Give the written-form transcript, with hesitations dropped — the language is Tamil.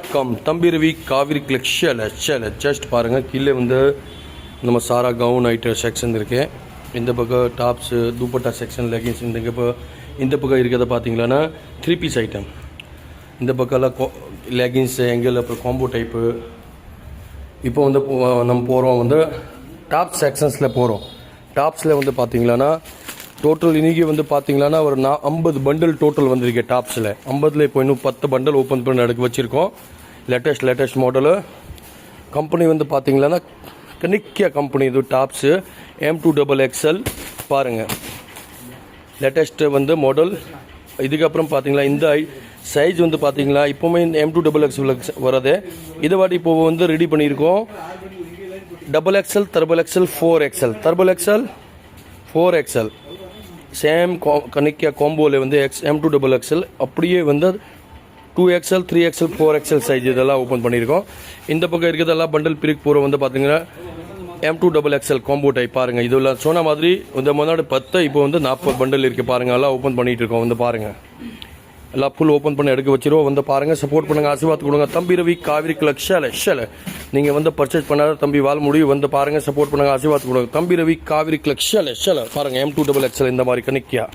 வணக்கம். தம்பி ரவி காவிரி கிளக்ஷியல் ஜஸ்ட் பாருங்கள். கீழே வந்து நம்ம சாரா கவுன் ஐட்டம் செக்ஷன் இருக்கு. இந்த பக்கம் டாப்ஸு துப்பட்டா செக்ஷன் லெகின்ஸ். இந்த பக்கம் இருக்கிறத பார்த்தீங்களான்னா 3 பீஸ் ஐட்டம். இந்த பக்கம்லாம் லெகின்ஸு எங்கேயில் அப்புறம் காம்போ டைப்பு. இப்போ வந்து நம்ம போகிறோம் வந்து டாப் செக்ஷன்ஸில் போகிறோம். டாப்ஸில் வந்து பார்த்தீங்களான்னா டோட்டல் இன்றைக்கி வந்து பார்த்தீங்களான்னா ஒரு 50 பண்டில் டோட்டல் வந்திருக்கு டாப்ஸில். 50ல் இப்போ இன்னும் 10 பண்டல் ஓப்பன் பண்ணி எடுக்க வச்சுருக்கோம். Latest model. கம்பெனி வந்து பார்த்தீங்களான்னா கனிக்கியா கம்பெனி. இது டாப்ஸு M2XXL பாருங்கள். லேட்டஸ்ட்டு வந்து மாடல். இதுக்கப்புறம் பார்த்தீங்களா இந்த சைஸ் வந்து பார்த்தீங்களா இப்போவுமே M2XXL வரது. இதை வாட்டி இப்போ வந்து ரெடி பண்ணியிருக்கோம். XXL, XXL, 4XL, XXL, 4XL same கனிக்கியா காம்போவில் வந்து M2XXL அப்படியே வந்து 2XL, 3XL, 4XL சைஸ் இதெல்லாம் ஓப்பன் பண்ணியிருக்கோம். இந்த பக்கம் இருக்கிறதெல்லாம் பண்டல் பிரிக் போகிற வந்து பார்த்தீங்கன்னா M2XXL காம்போ டைப் பாருங்கள். இதெல்லாம் சொன்ன மாதிரி இந்த முன்னாடி 10 இப்போ வந்து 40 பண்டல் இருக்குது பாருங்கள். எல்லாம் ஓப்பன் பண்ணிகிட்டு இருக்கோம். வந்து பாருங்கள் எல்லாம் ஃபுல் ஓப்பன் பண்ணி எடுக்க வச்சிருவோம். வந்து பாருங்கள், சப்போர்ட் பண்ணுங்கள், ஆசீர்வாத் கொடுங்க. தம்பி ரவி காவிரி கிளக்ஷியல் நீங்கள் வந்து பர்ச்சேஸ் பண்ணாத தம்பி வால் முடியும். வந்து பாருங்கள், சப்போர்ட் பண்ணுங்கள், ஆசீர்வாத் கொடுங்க. தம்பி ரவி காவிரி கிளக்ஷியல் பாருங்கள். M2XXL இந்த மாதிரி கனிக்கியா.